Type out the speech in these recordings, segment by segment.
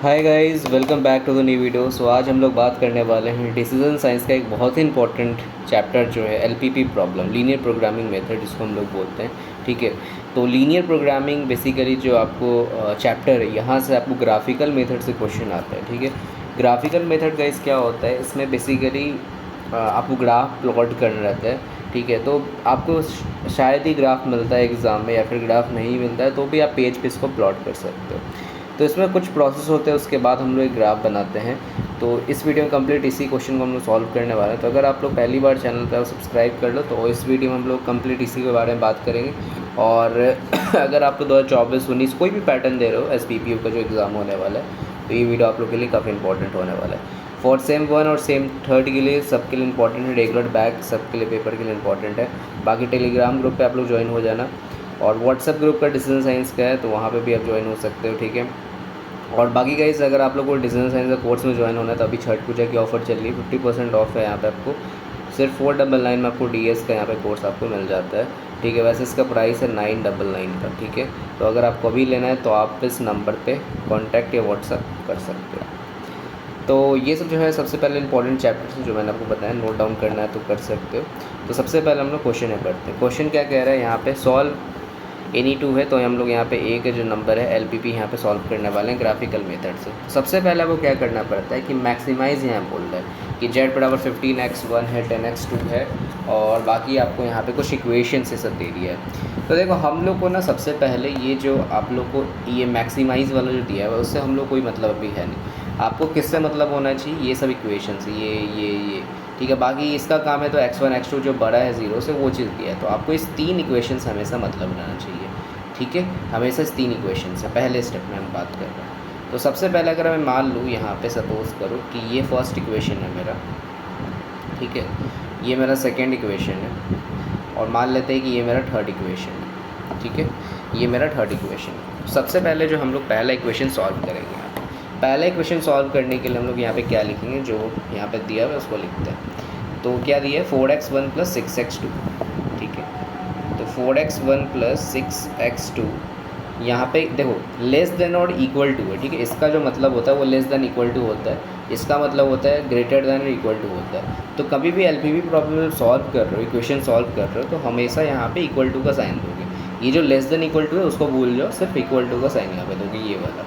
Hi guys, welcome back to the new video. So आज हम लोग बात करने वाले हैं डिसीजन साइंस का एक बहुत ही इंपॉर्टेंट चैप्टर जो है LPP problem, linear programming method जिसको हम लोग बोलते हैं। ठीक है, तो लीनियर प्रोग्रामिंग बेसिकली जो आपको चैप्टर है, यहाँ से आपको ग्राफिकल मेथड से क्वेश्चन आता है। ठीक है, ग्राफिकल मेथड गाइस क्या होता है, इसमें बेसिकली आपको ग्राफ प्लॉट करना रहता है। ठीक है, तो आपको शायद ही ग्राफ मिलता है एग्ज़ाम में, या फिर ग्राफ नहीं मिलता है तो भी आप पेज पे इसको प्लॉट कर सकते हो। तो इसमें कुछ प्रोसेस होते हैं, उसके बाद हम लोग एक ग्राफ बनाते हैं। तो इस वीडियो में कंप्लीट इसी क्वेश्चन को हम लोग सॉल्व करने वाले हैं। तो अगर आप लोग पहली बार चैनल पर सब्सक्राइब कर लो, तो इस वीडियो में हम लोग कंप्लीट इसी के बारे में बात करेंगे। और अगर आप लोग 2024-19 कोई भी पैटर्न दे रहे हो SPPU का जो एग्ज़ाम होने वाला है, तो ये वीडियो आप लोग के लिए काफ़ी इंपॉर्टेंट होने वाला है। फॉर सेम 1 और सेम 3 के लिए सबके लिए इंपॉर्टेंट है। रेगुलर बैक सबके लिए पेपर के लिए इंपॉर्टेंट है। बाकी टेलीग्राम ग्रुप पे आप लोग ज्वाइन हो जाना, और व्हाट्सएप ग्रुप का डिसीजन साइंस का है, तो वहाँ पे भी आप ज्वाइन हो सकते हो। ठीक है, और बाकी गाइस अगर आप लोग को डिसीजन साइंस का कोर्स में ज्वाइन होना है, तो अभी छठ पूजा की ऑफ़र चल रही है, 50% ऑफ है यहाँ पे आपको। सिर्फ 499 में आपको DS का यहाँ पे कोर्स आपको मिल जाता है। ठीक है, वैसे इसका प्राइस है 999 का। ठीक है, तो अगर आपको अभी लेना है तो आप इस नंबर पे कांटेक्ट या व्हाट्सअप कर सकते हो। तो ये सब जो है सबसे पहले इंपॉर्टेंट चैप्टर्स हैं जो मैंने आपको बताया, नोट डाउन करना है तो कर सकते हो। तो सबसे पहले हम लोग क्वेश्चन है पढ़ते हैं। क्वेश्चन क्या कह रहा है यहाँ पे, सॉल्व एनी टू है, तो हम लोग यहाँ पे ए के जो नंबर है LPP यहाँ पे सॉल्व करने वाले हैं ग्राफिकल मेथड से। तो सबसे पहले वो क्या करना पड़ता है कि मैक्सिमाइज़ यहाँ बोल रहा है कि z बराबर 15x1 है, 10x2 है, और बाकी आपको यहाँ पे कुछ इक्वेशन से सब दे दिया है। तो देखो हम लोग को ना सबसे पहले ये जो आप लोग को ये मैक्सिमाइज़ वाला जो दिया है उससे हम लोग कोई मतलब अभी है नहीं। आपको किससे मतलब होना चाहिए, ये सब इक्वेशन से, ये ठीक है। बाकी इसका काम है तो x1 x2 जो बड़ा है 0 से वो चीज़ दिया है, तो आपको इस 3 इक्वेशन से हमेशा मतलब बनाना चाहिए। ठीक है, हमेशा इस 3 इक्वेशन से पहले स्टेप में हम बात कर रहे हैं। तो सबसे पहले अगर मैं मान लूँ यहाँ पे, सपोज़ करो कि ये फर्स्ट इक्वेशन है मेरा। ठीक है, ये मेरा सेकेंड इक्वेशन है, और मान लेते हैं कि ये मेरा थर्ड इक्वेशन है। ठीक है, ये मेरा थर्ड इक्वेशन है। सबसे पहले जो हम लोग पहला इक्वेशन सॉल्व करेंगे, यहाँ पे पहला इक्वेशन सॉल्व करने के लिए हम लोग यहाँ पे क्या लिखेंगे, जो यहाँ पे दिया हुआ है उसको लिखते हैं। तो क्या दिया है, 4x1 + 6x2। ठीक है, तो 4x1 + 6x2 यहाँ पे देखो लेस देन और इक्वल टू है। ठीक है, इसका जो मतलब होता है वो लेस देन इक्वल टू होता है, इसका मतलब होता है ग्रेटर देन और इक्वल टू होता है। तो कभी भी LPP प्रॉब्लम सॉल्व कर रहे हो, इक्वेशन सॉल्व कर रहे हो, तो हमेशा यहाँ पे इक्वल टू का साइन दोगे। ये जो लेस देन इक्वल टू है उसको भूल जाओ, सिर्फ इक्वल टू का साइन यहाँ पे दोगे, ये वाला।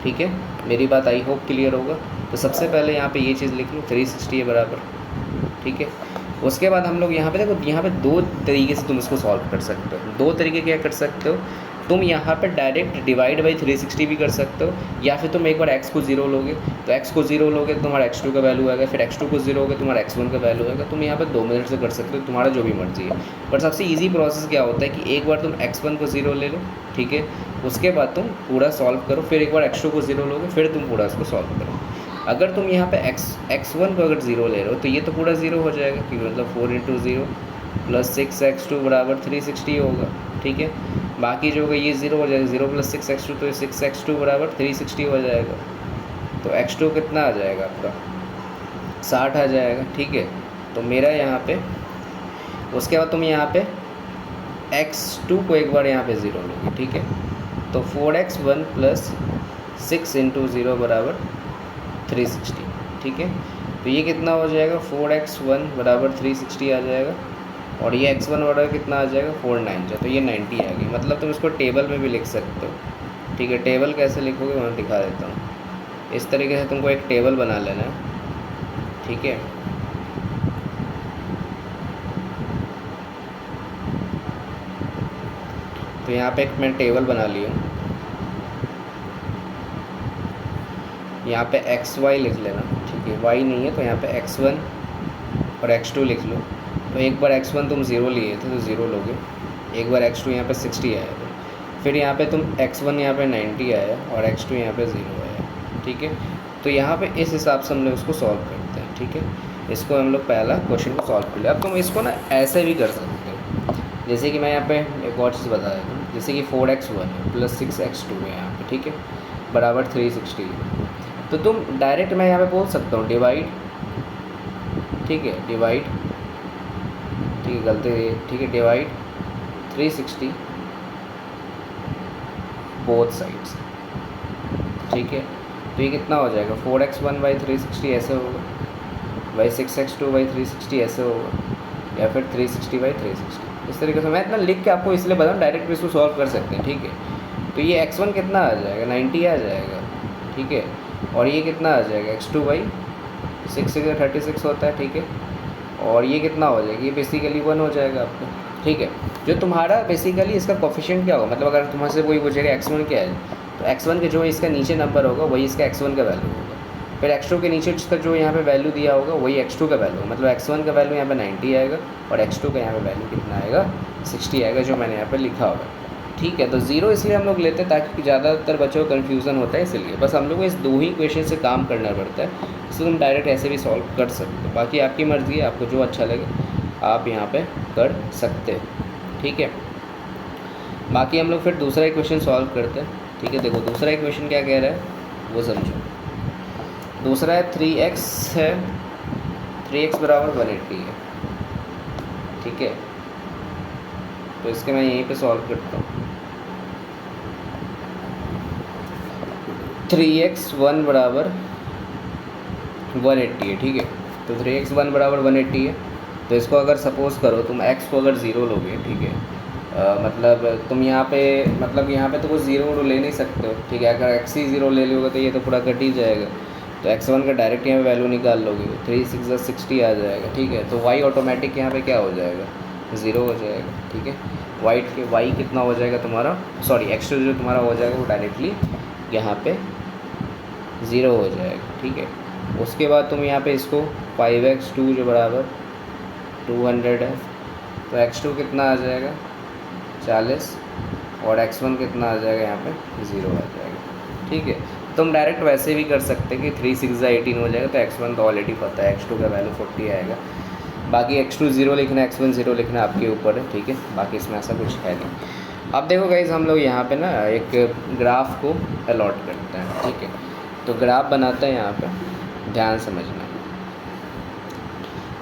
ठीक है, मेरी बात आई होप क्लियर होगा। तो सबसे पहले यहाँ पे ये चीज़ लिख लो, 360 है बराबर। ठीक है, उसके बाद हम लोग यहाँ पे देखो, यहाँ पे 2 तरीके से तुम इसको सॉल्व कर सकते हो। 2 तरीके क्या कर सकते हो, तुम यहाँ पे डायरेक्ट डिवाइड बाई 360 भी कर सकते हो, या फिर तुम एक बार x को 0 लोगे, तो x को 0 लोगे तो तुम्हारा x2 का वैल्यू आएगा, फिर x2 को 0 लोगे तुम्हारा x1 का वैल्यू आएगा। तुम यहाँ पे 2 मेथड से कर सकते हो, तुम्हारा जो भी मर्जी है। पर सबसे ईजी प्रोसेस क्या होता है कि एक बार तुम x1 को 0 ले लो, ठीक है, उसके बाद तुम पूरा सॉल्व करो, फिर एक बार x2 को 0 लोगे, फिर तुम पूरा इसको सॉल्व करो। अगर तुम यहाँ पे x1 को अगर 0 ले रहे हो तो ये तो पूरा 0 हो जाएगा, क्योंकि मतलब 4 × 0 + 6x2 = 360 होगा। ठीक है, बाकी जो होगा ये 0 हो जाएगा, 0 + 6x2, तो 6x2 = 360 हो जाएगा। तो x2 कितना आ जाएगा आपका, 60 आ जाएगा। ठीक है, तो मेरा यहाँ पे, उसके बाद तुम यहाँ पे x2 को एक बार यहाँ पे 0 लोगे। ठीक है, तो 4x1 + 6 × 0 = 360। ठीक है, तो ये कितना हो जाएगा, 4x1 = 360 आ जाएगा, और ये x1 बराबर कितना आ जाएगा, 490। तो ये 90 आ गई। मतलब तुम इसको टेबल में भी लिख सकते हो। ठीक है, टेबल कैसे लिखोगे मैं दिखा देता हूँ। इस तरीके से तुमको एक टेबल बना लेना है। ठीक है, तो यहाँ पे एक मैं टेबल बना लिया हूँ। यहाँ पे XY लिख लेना। ठीक है, Y नहीं है तो यहाँ पे x1 और x2 लिख लो। तो एक बार x1 तुम 0 लिए थे तो 0 लोगे, एक बार x2 यहाँ पे 60 आया था, फिर यहाँ पे तुम x1 यहाँ पे 90 आया, और x2 यहाँ पे 0 आया। ठीक है, तो यहाँ पे इस हिसाब से हम लोग उसको सॉल्व करते हैं। ठीक है, इसको हम लोग पहला क्वेश्चन को सॉल्व कर लिया। अब तुम इसको ना ऐसे भी कर सकते हो, जैसे कि मैं यहाँ पे एक और चीज़ बता देता हूँ, जैसे कि 4x1 + 6x2 है यहाँ पे। ठीक है, बराबर 360। तो तुम डायरेक्ट मैं यहाँ पे बोल सकता हूँ डिवाइड। ठीक है, डिवाइड, ठीक है, गलती है। ठीक है, डिवाइड 360 बोथ साइड्स। ठीक है, तो ये कितना हो जाएगा 4x1/360 ऐसे होगा, बाई 6x2/360 ऐसे होगा, या फिर 360/360। इस तरीके से मैं इतना लिख के आपको इसलिए बताऊँ, डायरेक्ट भी इसको सॉल्व कर सकते हैं, ठीक है। तो ये x1 कितना आ जाएगा 90 आ जाएगा, ठीक है। और ये कितना आ जाएगा x2/6 36 होता है, ठीक है। और ये कितना हो जाएगा, ये बेसिकली 1 हो जाएगा आपका, ठीक है। जो तुम्हारा बेसिकली इसका कोफिशिएंट क्या होगा, मतलब अगर तुम्हारे कोई पूछेगा x1 क्या है, तो x1 के जो इसका नीचे नंबर होगा वही इसका x1 का वैल्यू होगा, फिर x2 के नीचे जिसका जो यहाँ पे वैल्यू दिया होगा वही x2 का वैल्यू, मतलब x1 का वैल्यू यहाँ पे 90 आएगा और x2 का यहाँ पे वैल्यू कितना आएगा 60 आएगा, जो मैंने यहाँ पे लिखा होगा, ठीक है। तो ज़ीरो इसलिए हम लोग लेते हैं ताकि ज़्यादातर बच्चों को कन्फ्यूज़न होता है, इसलिए बस हम लोग को इस 2 ही क्वेश्चन से काम करना पड़ता है। इसलिए हम डायरेक्ट ऐसे भी सॉल्व कर सकते हैं, बाकी आपकी मर्ज़ी है, आपको जो अच्छा लगे आप यहाँ पे कर सकते हैं, ठीक है। बाकी हम लोग फिर दूसरा इक्वेशन सॉल्व करते हैं, ठीक है। देखो दूसरा इक्वेशन क्या कह रहा है वो समझो। दूसरा है 3x है, 3x बराबर 180 है, ठीक है। तो इसके मैं यहीं पे सॉल्व करता हूँ। 3x1 बराबर 180 है, ठीक है। तो 3x1 बराबर 180 है, तो इसको अगर सपोज़ करो तुम x को अगर 0 लोगे, ठीक है, मतलब तुम यहाँ पे मतलब यहाँ पे तो कुछ 0 ले नहीं सकते हो, ठीक है। अगर x ही 0 ले लोगे तो ये तो पूरा कट ही जाएगा, तो x1 का डायरेक्ट यहाँ पे वैल्यू निकाल लोगे, 3 6 60 आ जाएगा, ठीक है। तो y ऑटोमेटिक यहाँ पे क्या हो जाएगा 0 हो जाएगा, ठीक है। y कितना हो जाएगा तुम्हारा, सॉरी x2 जो तुम्हारा हो जाएगा वो डायरेक्टली यहाँ पे 0 हो जाएगा, ठीक है। उसके बाद तुम यहाँ पे इसको 5x2 जो बराबर 200 है, तो x2 कितना आ जाएगा 40 और x1 कितना आ जाएगा यहाँ पे 0 आ जाएगा, ठीक है। तुम डायरेक्ट वैसे भी कर सकते हैं कि 3 6 18 हो जाएगा, तो x1 तो ऑलरेडी पता है, x2 का वैल्यू 40 आएगा। बाकी x2 0 लिखना है, x1 0 लिखना आपके ऊपर है, ठीक है। बाकी इसमें ऐसा कुछ है नहीं। अब देखो गाइस हम लोग यहाँ पे ना एक ग्राफ को अलॉट करते हैं, ठीक है। तो ग्राफ बनाते हैं यहाँ पे, ध्यान समझना।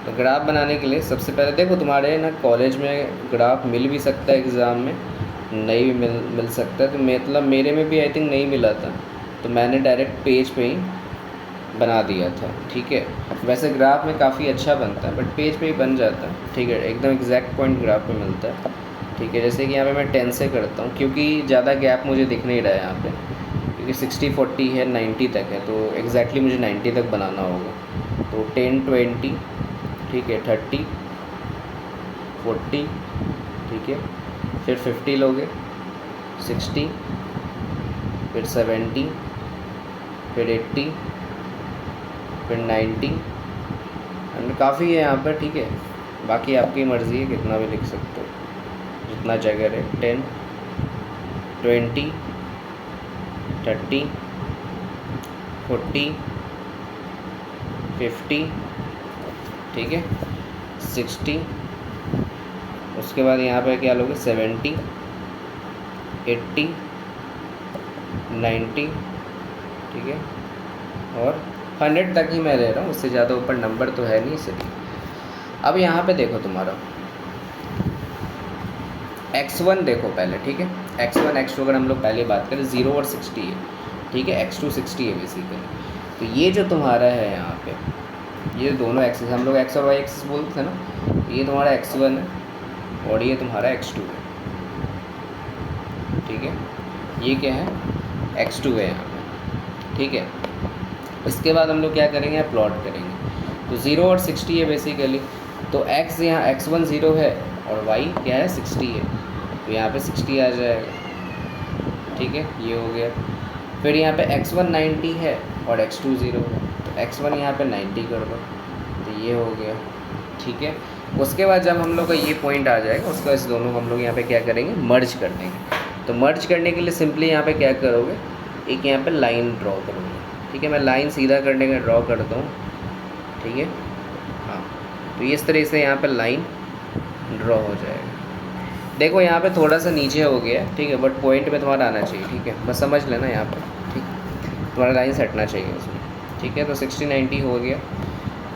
तो ग्राफ बनाने के लिए सबसे पहले देखो तुम्हारे ना कॉलेज में ग्राफ मिल भी सकता है, एग्ज़ाम में नहीं भी मिल सकता है। तो मतलब मेरे में भी आई थिंक नहीं मिला था, तो मैंने डायरेक्ट पेज पे ही बना दिया था, ठीक है। वैसे ग्राफ में काफ़ी अच्छा बनता है, बट पेज पे ही बन जाता है, ठीक है। एकदम एग्जैक्ट पॉइंट ग्राफ पे मिलता है, ठीक है। जैसे कि यहाँ पे मैं 10 से करता हूँ, क्योंकि ज़्यादा गैप मुझे दिख नहीं रहा है यहाँ पे, क्योंकि 60 40 है 90 तक है, तो एग्जैक्टली मुझे 90 तक बनाना होगा। तो 10 20, ठीक है, 30 40, ठीक है, फिर 50 लोगे, 60, फिर 70, फिर 80, फिर 90, एंड काफ़ी है यहाँ पर, ठीक है। बाकी आपकी मर्ज़ी है, कितना भी लिख सकते हो, जितना जगह है। 10 20 30 40 50, ठीक है, 60, उसके बाद यहाँ पे क्या लोगे 70 80 90, ठीक है, और 100 तक ही मैं ले रहा हूँ, उससे ज़्यादा ऊपर नंबर तो है नहीं, इसलिए। अब यहाँ पे देखो तुम्हारा x1 देखो पहले, ठीक है। x1 x2 अगर हम लोग पहले बात करें 0 और 60 है, ठीक है। x2 60 है बेसिकली। तो ये जो तुम्हारा है यहाँ पे, ये दोनों एक्सिस हम लोग x और y एक्सिस बोलते थे ना, ये तुम्हारा x1 है और ये तुम्हारा x2 है, ठीक है। ये क्या है x2 है यहाँ पे, ठीक है। इसके बाद हम लोग क्या करेंगे, प्लॉट करेंगे। तो 0 और 60 है बेसिकली, तो x यहाँ x1 0 है और y क्या है 60 है, तो यहाँ पे 60 आ जाएगा, ठीक है, ये हो गया। फिर यहाँ पे x1 90 है और x2 0 है, तो x1 यहाँ पे 90 कर दो, तो ये हो गया, ठीक है। उसके बाद जब हम लोग का ये पॉइंट आ जाएगा, उसके बाद इस दोनों को हम लोग यहाँ पे क्या करेंगे, मर्ज कर देंगे। तो मर्ज करने के लिए सिंपली यहाँ पे क्या करोगे, एक यहाँ पे लाइन ड्रॉ करोगे, ठीक है। मैं लाइन सीधा करने का ड्रॉ करता हूँ, ठीक है, हाँ। तो इस तरह से यहाँ पे लाइन ड्रॉ हो जाएगा। देखो यहाँ पे थोड़ा सा नीचे हो गया, ठीक है, बट पॉइंट पे तुम्हारा आना चाहिए, ठीक है। बस समझ लेना यहाँ पर, ठीक, तुम्हारा लाइन हटना चाहिए उसमें, ठीक है। तो 60 90 हो गया।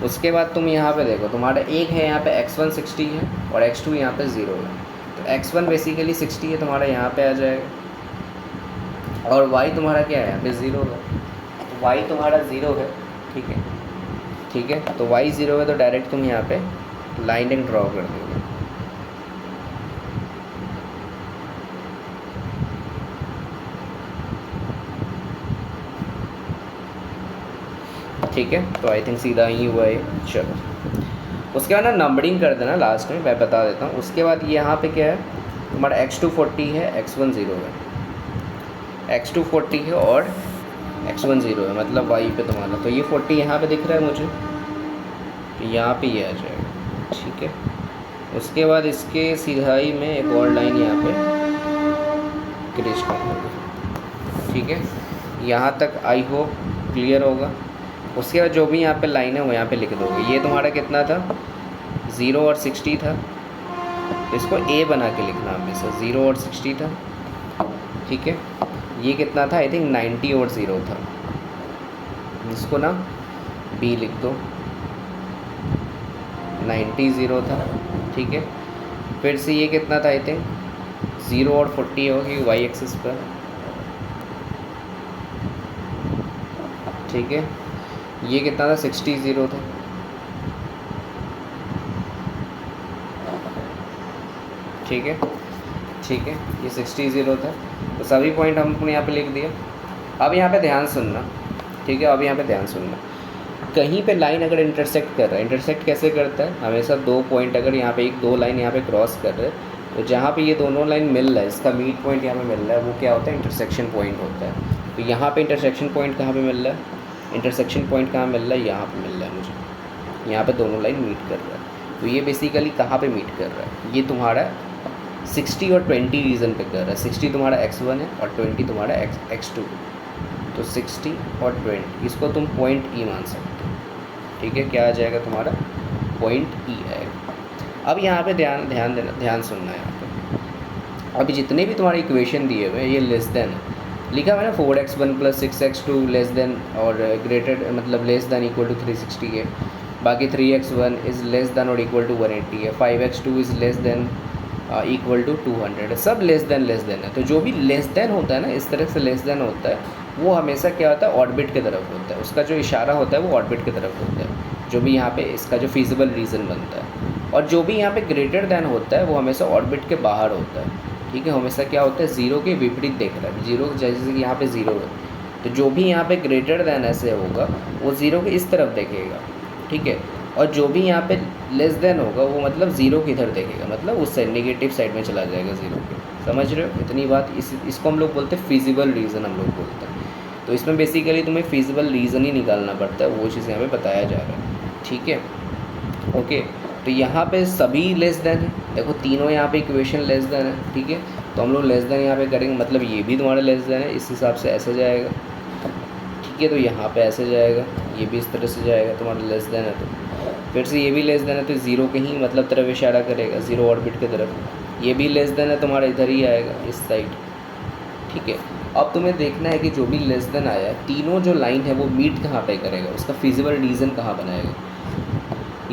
उसके बाद तुम यहाँ पे देखो तुम्हारा एक है यहाँ पे x1 60 है और x2 यहाँ पे 0 है, तो x1 बेसिकली 60 है तुम्हारा यहाँ पे आ जाएगा और y तुम्हारा क्या है यहाँ पे 0 है, तो y तुम्हारा 0 है, ठीक है, ठीक है। तो y 0 है तो डायरेक्ट तुम यहाँ पे लाइन एक ड्रॉ कर दोगे, ठीक है। तो आई थिंक सीधा ही हुआ है। चलो उसके बाद ना नंबरिंग कर देना लास्ट में, मैं बता देता हूँ। उसके बाद यहाँ पे क्या है तुम्हारा x2 40 है, x1 0 है, x2 40 है और x1 0 है, मतलब y पे तुम्हारा। तो ये 40 यहाँ पे दिख रहा है मुझे, तो यहाँ पे ये आ जाएगा, ठीक है। उसके बाद इसके सीधाई में एक और लाइन यहाँ पे क्रिश कर दोगे, ठीक है। यहाँ तक आई होप क्लियर होगा। उसके बाद जो भी यहाँ पे लाइन है वो यहाँ पे लिख दोगे। ये तुम्हारा कितना था, 0 और 60 था, तो इसको a बना के लिखना हमेशा, 0 और 60 था, ठीक है। ये कितना था, आई थिंक 90 और 0 था, इसको ना b लिख दो, 90 0 था, ठीक है। फिर से ये कितना था, आई थिंक 0 और 40 होगी y एक्सिस पर, ठीक है। ये कितना था, 60 0 था, ठीक है, ठीक है। ये 60 0 था, तो सभी पॉइंट हमने यहाँ पे लिख दिया। अब यहाँ पे ध्यान सुनना, ठीक है। अब यहाँ पे ध्यान सुनना, कहीं पे लाइन अगर इंटरसेक्ट कर रहा है, इंटरसेक्ट कैसे करता है, हमेशा दो पॉइंट अगर यहाँ पे एक दो लाइन यहाँ पे क्रॉस कर रहे हैं, तो जहाँ पे ये दोनों लाइन मिल रहा है, इसका मीट पॉइंट यहाँ पे मिल रहा है, वो क्या होता है, इंटरसेक्शन पॉइंट होता है। तो यहाँ पे इंटरसेक्शन पॉइंट कहाँ पे मिल रहा है, इंटरसेक्शन पॉइंट कहाँ मिल रहा है, यहाँ पे मिल रहा है मुझे, यहाँ पे दोनों लाइन मीट कर रहा है। तो ये बेसिकली कहाँ पे मीट कर रहा है, ये तुम्हारा 60 और 20 रीजन पे कर रहा है। 60 तुम्हारा x1 है और 20 तुम्हारा x2, तो 60 और 20 इसको तुम पॉइंट ई मान सकते हो, ठीक है। क्या आ जाएगा तुम्हारा, पॉइंट ई आएगा। अब यहाँ पे ध्यान सुनना है यहाँ पे। अभी जितने भी तुम्हारे इक्वेशन दिए हुए ये लेस देन लिखा हुआ है ना, 4x1 + 6x2 लेस देन और ग्रेटर, मतलब लेस देन इक्वल टू 360 है। बाकी 3x1 इज़ लेस देन और इक्वल टू 180 है, 5x2 is less than equal to 200 है, सब लेस देन है। तो जो भी लेस देन होता है ना, इस तरह से लेस देन होता है, वो हमेशा क्या होता है, ऑर्बिट की तरफ होता है, उसका जो इशारा होता है वो ऑर्बिट की तरफ होता है, जो भी यहाँ पे इसका जो फिजिबल रीज़न बनता है। और जो भी यहाँ पे ग्रेटर देन होता है वो हमेशा ऑर्बिट के बाहर होता है, ठीक है। हमेशा क्या होता है, ज़ीरो के विपरीत देख रहा है, जीरो जैसे कि यहाँ पे ज़ीरो है, तो जो भी यहाँ पे ग्रेटर देन ऐसे होगा वो ज़ीरो के इस तरफ देखेगा, ठीक है। और जो भी यहाँ पे लेस देन होगा वो मतलब ज़ीरो की इधर देखेगा, मतलब उस साइड नेगेटिव साइड में चला जाएगा ज़ीरो के। समझ रहे हो इतनी बात, इसको हम लोग बोलते हैं फिजिबल रीज़न, हम लोग बोलते हैं। तो इसमें बेसिकली तुम्हें फिजिबल रीज़न ही निकालना पड़ता है, वो चीज़ यहाँ पे बताया जा रहा है, ठीक है, ओके। तो यहाँ पे सभी लेस देन है, देखो तीनों यहाँ पे इक्वेशन लेस देन है, ठीक है। तो हम लोग लेस देन यहाँ पे करेंगे, मतलब ये भी तुम्हारा लेस देन है, इस हिसाब से ऐसे जाएगा, ठीक है। तो यहाँ पे ऐसे जाएगा, ये भी इस तरह से जाएगा, तुम्हारा लेस देन है। तो फिर से ये भी लेस देन है, तो ज़ीरो के ही मतलब तरफ इशारा करेगा, ज़ीरो ऑर्बिट की तरफ। ये भी लेस देन है, तुम्हारा इधर ही आएगा, इस साइड, ठीक है। अब तुम्हें देखना है कि जो भी लेस देन आया, तीनों जो लाइन है वो मीट कहाँ पे करेगा, उसका फिजिबल रीज़न कहाँ बनाएगा।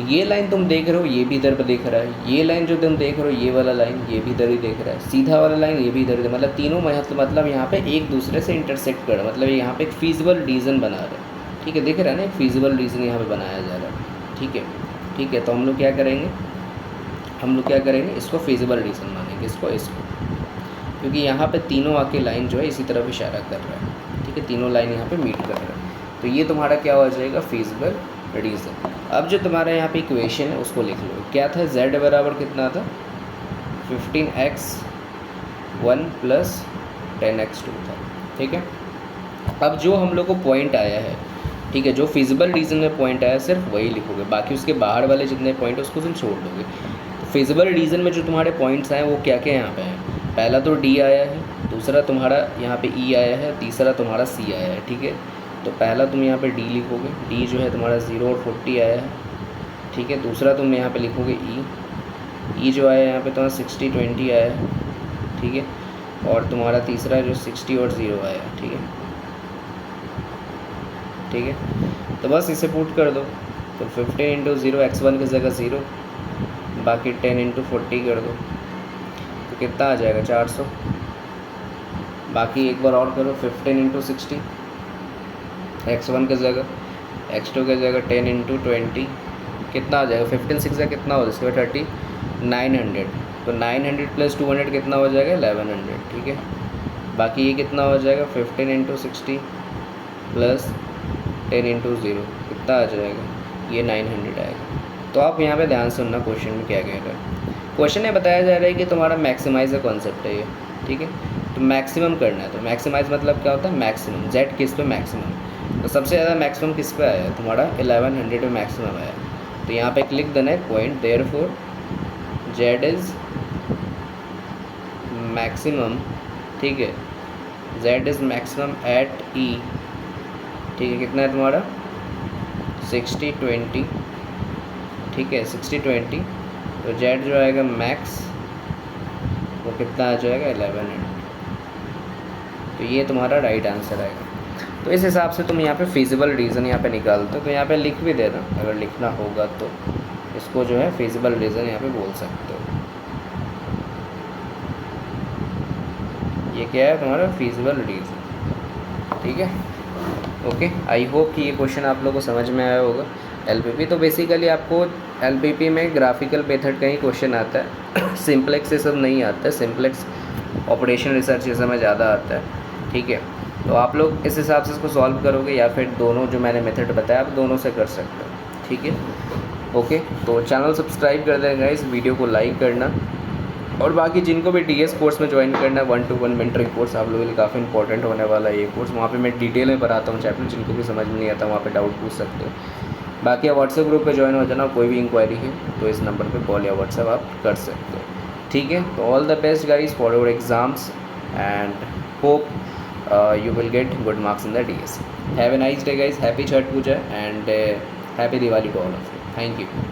ये लाइन तुम देख रहे हो, ये भी इधर पर देख रहा है, ये लाइन जो तुम देख रहे हो, ये वाला लाइन ये भी इधर ही देख रहा है, सीधा वाला लाइन ये भी इधर ही, मतलब तीनों मतलब यहाँ पे एक दूसरे से इंटरसेक्ट कर रहा है, मतलब यहाँ पे एक फिजिबल रीज़न बना रहा है, ठीक है। दिख रहा है ना, एक फिजिबल रीज़न यहाँ पे बनाया जा रहा है, ठीक है, ठीक है। तो हम लोग क्या करेंगे, इसको फिजिबल रीज़न मानेंगे, इसको, क्योंकि यहाँ पे तीनों आके लाइन जो है इसी तरफ इशारा कर रहा है, ठीक है। तीनों लाइन यहाँ पे मीट कर रहा है, तो ये तुम्हारा क्या हो जाएगा, फिजिबल रीज़न। अब जो तुम्हारा यहाँ पे इक्वेशन है उसको लिख लो, क्या था, z बराबर कितना था, 15x1 + 10x2 था, ठीक है। अब जो हम लोग को पॉइंट आया है, ठीक है, जो फिजिबल रीज़न में पॉइंट आया सिर्फ वही लिखोगे, बाकी उसके बाहर वाले जितने पॉइंट उसको तुम छोड़ दोगे। तो फिजिबल रीज़न में जो तुम्हारे पॉइंट्स आए वो क्या क्या यहाँ पे हैं, पहला तो D आया है, दूसरा तुम्हारा यहाँ पे E आया है, तीसरा तुम्हारा C आया है, ठीक है। तो पहला तुम यहाँ पे D लिखोगे, D जो है तुम्हारा 0 और 40 आया है, ठीक है। दूसरा तुम यहाँ पे लिखोगे E जो आया है यहाँ पे तुम्हारा 60 20 आया है, ठीक है। और तुम्हारा तीसरा जो 60 और 0 आया है, ठीक है, ठीक है। तो बस इसे पुट कर दो, तो 15 × 0 x1 की जगह 0, बाकी 10 × 40 कर दो, तो कितना आ जाएगा, 400। बाकी एक बार और करो, 15 × 60, x1 की जगह, x2 की जगह 10 इंटू 20 कितना आ जाएगा, 15 6 कितना हो जाएगा, 30 900। तो 900 प्लस 200 कितना हो जाएगा, 1100। ठीक है, बाकी ये कितना हो जाएगा, 15 इंटू 60 प्लस 10 इंटू 0 कितना आ जाएगा, ये 900 आएगा। तो आप यहाँ पे ध्यान से सुनना क्वेश्चन में क्या कह रहा है। क्वेश्चन में बताया जा रहा है कि तुम्हारा मैक्सिमाइज का कॉन्सेप्ट है ये, ठीक है। तो मैक्सिमम करना है, तो मैक्सिमाइज मतलब क्या होता है, मैक्सिमम जेड किस पे मैक्सिमम। तो सबसे ज़्यादा मैक्सिमम किस पे आया, तुम्हारा 1100 पे मैक्सिमम आया। तो यहाँ पे क्लिक देना है point, therefore Z is maximum, ठीक है, जेड इज़ मैक्सिमम एट ई, ठीक है। कितना है तुम्हारा 60-20, ठीक है, 60-20। तो जेड जो आएगा मैक्स वो कितना आ जाएगा, 1100। तो ये तुम्हारा राइट आंसर आएगा। तो इस हिसाब से तुम यहाँ पे फिजिबल रीज़न यहाँ पे निकालते हो। तो यहाँ पे लिख भी देना, अगर लिखना होगा तो इसको जो है फिजिबल रीज़न यहाँ पे बोल सकते हो। ये क्या है तुम्हारा फिजिबल रीज़न, ठीक है। ओके, आई होप कि ये क्वेश्चन आप लोगों को समझ में आया होगा। एलपीपी तो बेसिकली आपको एलपीपी में ग्राफिकल मेथड का ही क्वेश्चन आता है सिंप्लेक्स ये सब नहीं आता है, सिंप्लेक्स ऑपरेशन रिसर्च ये सब में ज़्यादा आता है, ठीक है। तो आप लोग इस हिसाब से इसको सॉल्व करोगे, या फिर दोनों जो मैंने मेथड बताया आप दोनों से कर सकते हो, ठीक है। ओके, तो चैनल सब्सक्राइब कर देगा, इस वीडियो को लाइक करना, और बाकी जिनको भी डीएस कोर्स में ज्वाइन करना है 1-to-1 मेंटरिंग कोर्स आप लोगों के लिए काफ़ी इंपॉर्टेंट होने वाला है ये कोर्स। वहाँ पे मैं डिटेल में पढ़ाता हूँ चैप्टर, जिनको भी समझ में नहीं आता वहाँ पे डाउट पूछ सकते हो। बाकी आप व्हाट्सएप ग्रुप पे ज्वाइन हो जाना, कोई भी इंक्वायरी है तो इस नंबर पे कॉल या व्हाट्सएप आप कर सकते हो, ठीक है। तो all the best guys for your exams and hope you will get good marks in the DS. Have a nice day guys, happy Chhath Puja and happy Diwali to all of you. Thank you.